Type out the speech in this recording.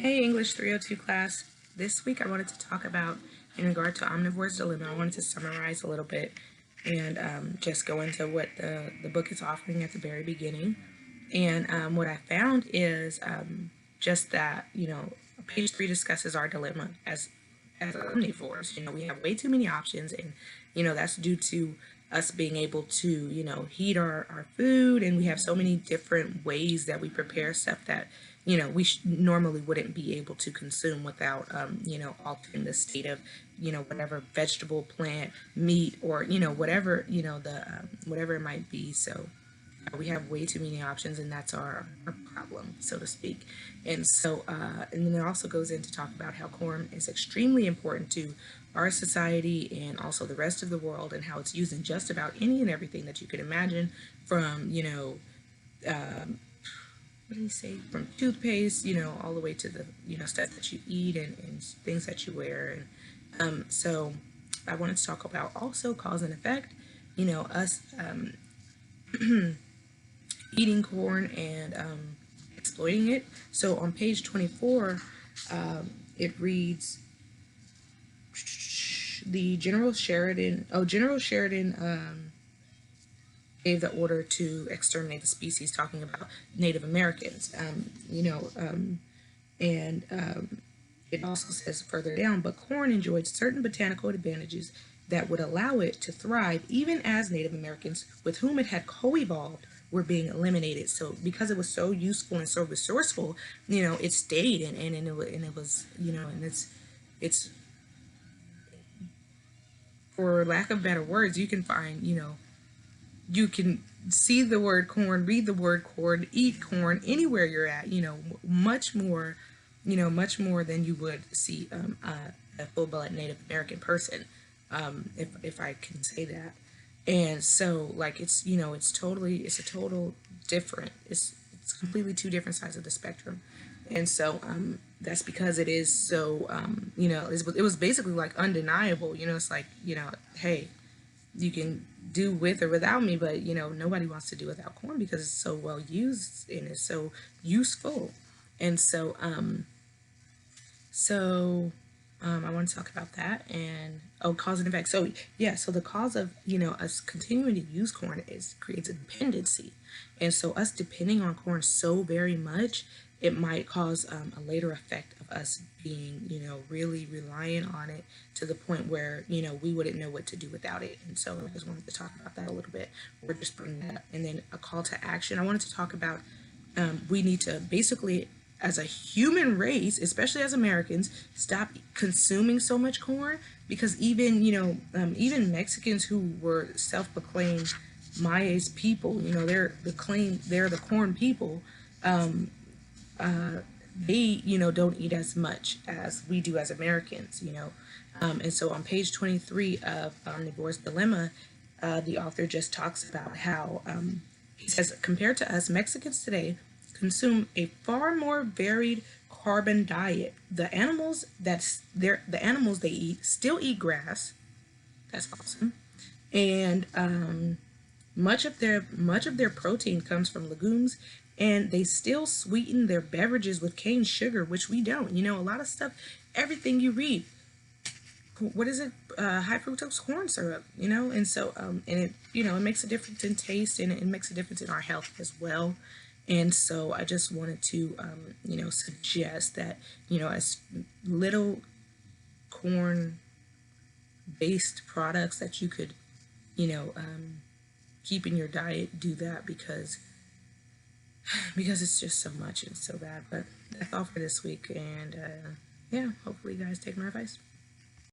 Hey, English 302 class. This week I wanted to talk about, in regard to Omnivore's Dilemma, I wanted to summarize a little bit and just go into what the book is offering at the very beginning. And what I found is just that, page 3 discusses our dilemma as omnivores. We have way too many options, and, that's due to us being able to, heat our food, and we have so many different ways that we prepare stuff that, we normally wouldn't be able to consume without, altering the state of, whatever vegetable, plant, meat, or, whatever, whatever it might be. So we have way too many options, and that's our problem, so to speak. And so, and then it also goes in to talk about how corn is extremely important to our society and also the rest of the world, and how it's used in just about any and everything that you could imagine, from, what do you say, from toothpaste, all the way to the, stuff that you eat and things that you wear. And so I wanted to talk about also cause and effect, us eating corn and exploiting it. So on page 24, it reads, General Sheridan gave the order to exterminate the species, talking about Native Americans. It also says further down, but corn enjoyed certain botanical advantages that would allow it to thrive even as Native Americans with whom it had co-evolved were being eliminated. So because it was so useful and so resourceful, it stayed, and it was, and it's for lack of better words, you can find, you can see the word corn, read the word corn, eat corn anywhere you're at, much more, much more than you would see a full-blood Native American person, if I can say that. And so, like, it's, it's a total different, it's completely two different sides of the spectrum. And so that's because it is so, it was basically like undeniable, it's like, hey, you can do with or without me, but, nobody wants to do without corn because it's so well used and it's so useful. And so, I want to talk about that, and cause and effect. So yeah, so the cause of us continuing to use corn creates a dependency, and so us depending on corn so very much, it might cause a later effect of us being really reliant on it to the point where we wouldn't know what to do without it. And so I just wanted to talk about that a little bit, or just bring that up. And then a call to action, I wanted to talk about we need to basically, as a human race, especially as Americans, stop consuming so much corn, because even even Mexicans who were self-proclaimed Maya's people, they're the corn people. They don't eat as much as we do as Americans, and so on page 23 of Omnivore's Dilemma, the author just talks about how he says, compared to us, Mexicans today consume a far more varied carbon diet. The animals they eat still eat grass. That's awesome. And much of their protein comes from legumes, and they still sweeten their beverages with cane sugar, which we don't. A lot of stuff, everything you read, what is it? High fructose corn syrup, and so and it it makes a difference in taste, and it makes a difference in our health as well. And so I just wanted to suggest that as little corn based products that you could keep in your diet, do that, because it's just so much and so bad. But that's all for this week, and yeah, hopefully you guys take my advice.